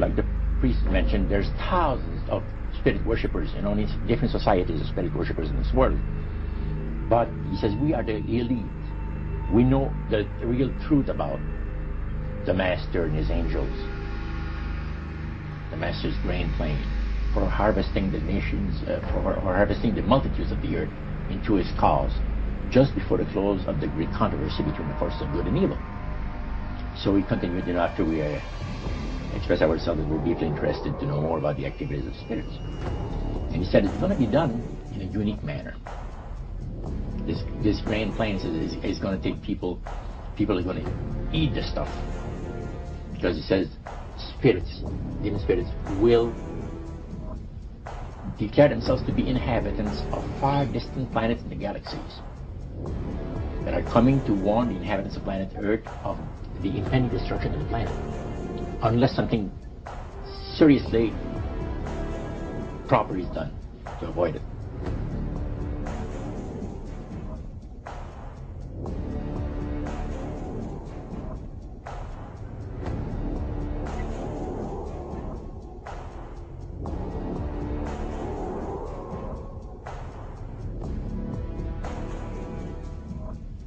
like the priest mentioned, there's thousands of spirit worshippers in only different societies of spirit worshippers in this world. But he says we are the elite. We know the real truth about the Master and his angels. The Master's grain plane for harvesting the nations, for harvesting the multitudes of the earth into his cause, just before the close of the great controversy between the forces of good and evil. So we continued, after we expressed ourselves that we're deeply interested to know more about the activities of spirits. And he said it's going to be done in a unique manner. This grain plane is going to take people are going to eat the stuff. Because he says spirits, demon spirits, will declare themselves to be inhabitants of far distant planets in the galaxies that are coming to warn the inhabitants of planet Earth of the impending destruction of the planet, unless something seriously proper is done to avoid it.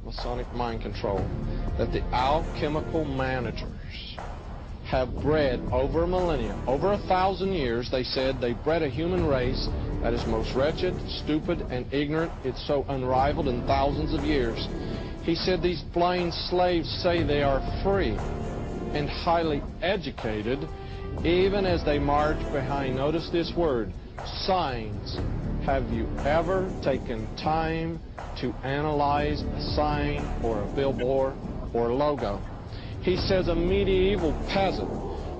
Masonic mind control, that the alchemical managers have bred over millennia, over 1,000 years. They said they bred a human race that is most wretched, stupid, and ignorant. It's so unrivaled in thousands of years. He said these blind slaves say they are free and highly educated, even as they march behind, notice this word, signs. Have you ever taken time to analyze a sign or a billboard or logo? He says a medieval peasant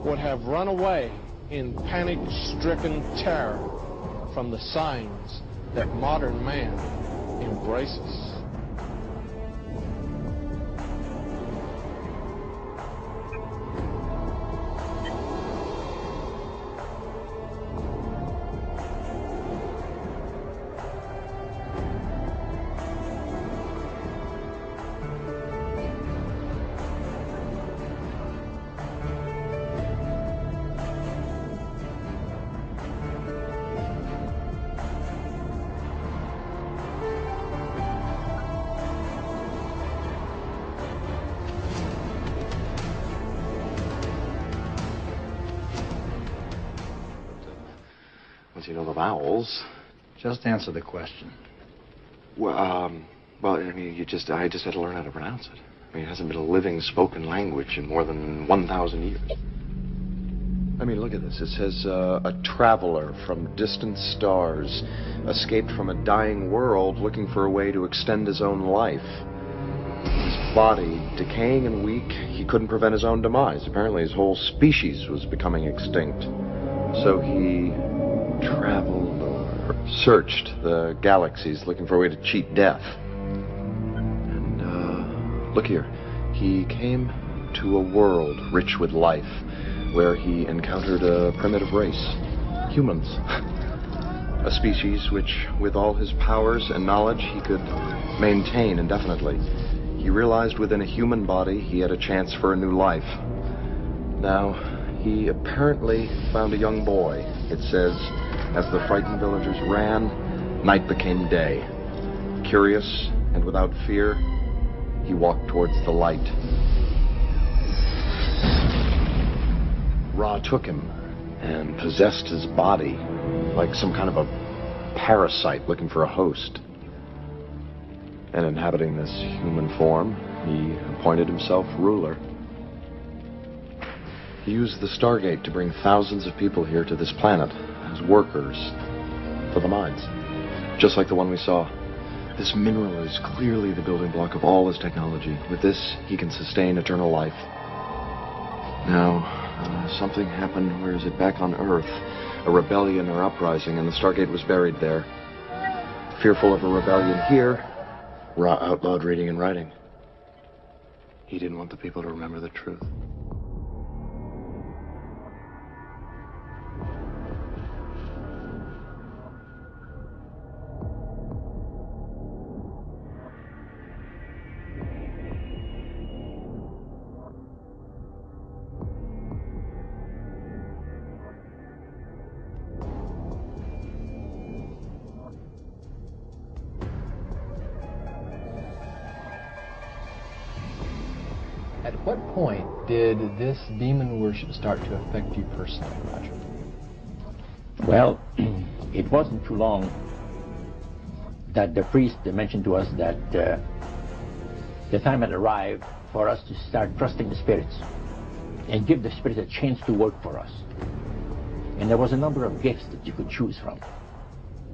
would have run away in panic-stricken terror from the signs that modern man embraces. Once you know the vowels. Just answer the question. Well, I mean, I just had to learn how to pronounce it. I mean, it hasn't been a living spoken language in more than 1,000 years. I mean, look at this. It says, a traveler from distant stars escaped from a dying world looking for a way to extend his own life. His body decaying and weak, he couldn't prevent his own demise. Apparently his whole species was becoming extinct. So he traveled or searched the galaxies looking for a way to cheat death. And look here, he came to a world rich with life where he encountered a primitive race, humans. A species which, with all his powers and knowledge, he could maintain indefinitely. He realized within a human body he had a chance for a new life. Now, he apparently found a young boy. It says, as the frightened villagers ran, night became day. Curious and without fear, he walked towards the light. Ra took him and possessed his body like some kind of a parasite looking for a host. And inhabiting this human form, he appointed himself ruler. He used the Stargate to bring thousands of people here to this planet as workers for the mines, just like the one we saw. This mineral is clearly the building block of all his technology. With this, he can sustain eternal life. Now, something happened, where is it, back on Earth, a rebellion or uprising, and the Stargate was buried there. Fearful of a rebellion here, Ra outlawed reading and writing. He didn't want the people to remember the truth. what point did this demon worship start to affect you personally, Roger? Well, it wasn't too long that the priest mentioned to us that the time had arrived for us to start trusting the spirits and give the spirits a chance to work for us. And there was a number of gifts that you could choose from.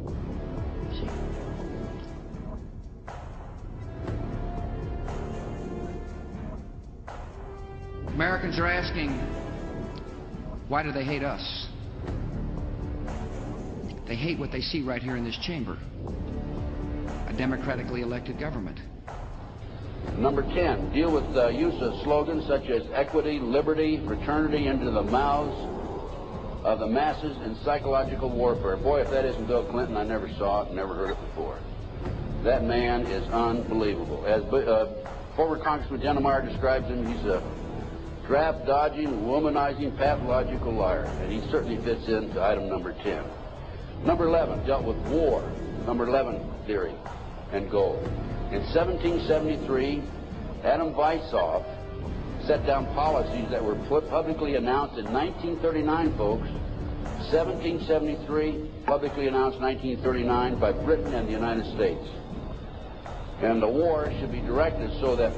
You see. Americans are asking, why do they hate us? They hate what they see right here in this chamber. A democratically elected government. Number 10, deal with the use of slogans such as equity, liberty, fraternity into the mouths of the masses in psychological warfare. Boy, if that isn't Bill Clinton, I never saw it, never heard it before. That man is unbelievable. As former Congressman Denemeyer describes him, he's a draft-dodging, womanizing, pathological liar, and he certainly fits into item number 10. Number 11 dealt with war, number 11 theory, and goal. In 1773, Adam Weishaupt set down policies that were publicly announced in 1939, folks. 1773, publicly announced 1939 by Britain and the United States. And the war should be directed so that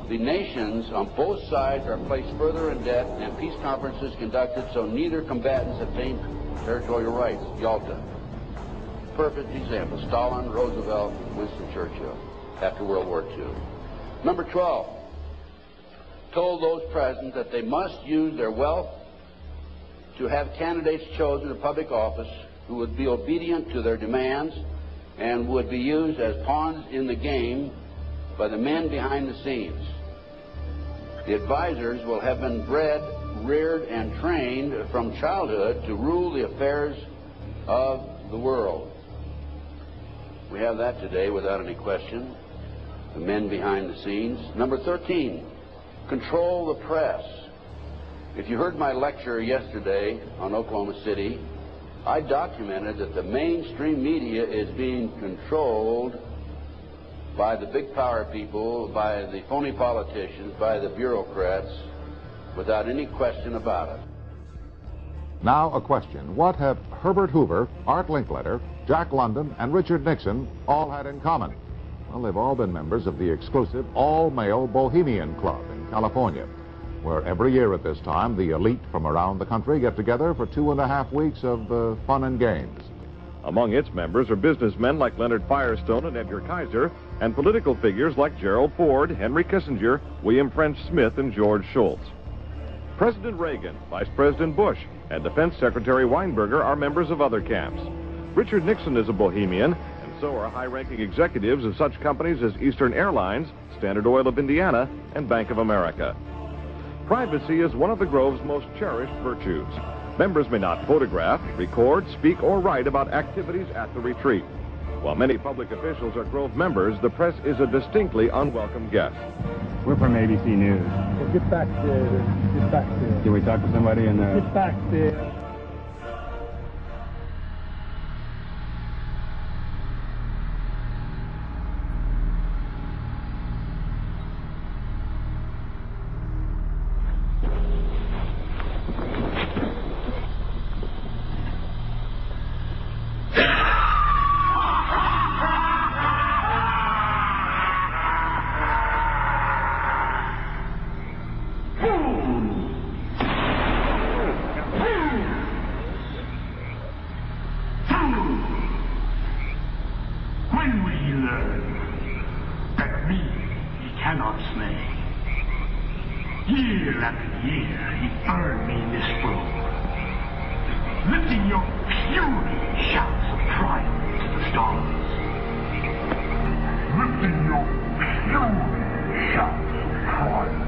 the nations on both sides are placed further in debt and peace conferences conducted so neither combatants obtain territorial rights. Yalta. Perfect example. Stalin, Roosevelt, Winston Churchill after World War II. Number 12 told those present that they must use their wealth to have candidates chosen to public office who would be obedient to their demands and would be used as pawns in the game by the men behind the scenes. The advisors will have been bred, reared, and trained from childhood to rule the affairs of the world. We have that today without any question. The men behind the scenes. Number 13, control the press. If you heard my lecture yesterday on Oklahoma City, I documented that the mainstream media is being controlled by the big power people, by the phony politicians, by the bureaucrats, without any question about it. Now a question. What have Herbert Hoover, Art Linkletter, Jack London, and Richard Nixon all had in common? Well, they've all been members of the exclusive all-male Bohemian Club in California, where every year at this time the elite from around the country get together for 2.5 weeks of fun and games. Among its members are businessmen like Leonard Firestone and Edgar Kaiser, and political figures like Gerald Ford, Henry Kissinger, William French Smith, and George Shultz. President Reagan, Vice President Bush, and Defense Secretary Weinberger are members of other camps. Richard Nixon is a Bohemian, and so are high-ranking executives of such companies as Eastern Airlines, Standard Oil of Indiana, and Bank of America. Privacy is one of the Grove's most cherished virtues. Members may not photograph, record, speak, or write about activities at the retreat. While many public officials are Grove members, the press is a distinctly unwelcome guest. We're from ABC News. Well, get back there. Can we talk to somebody in the... Get back there. Year after year, he burned me in this room, lifting your puny shouts of triumph to the stars. Lifting your puny shouts of triumph.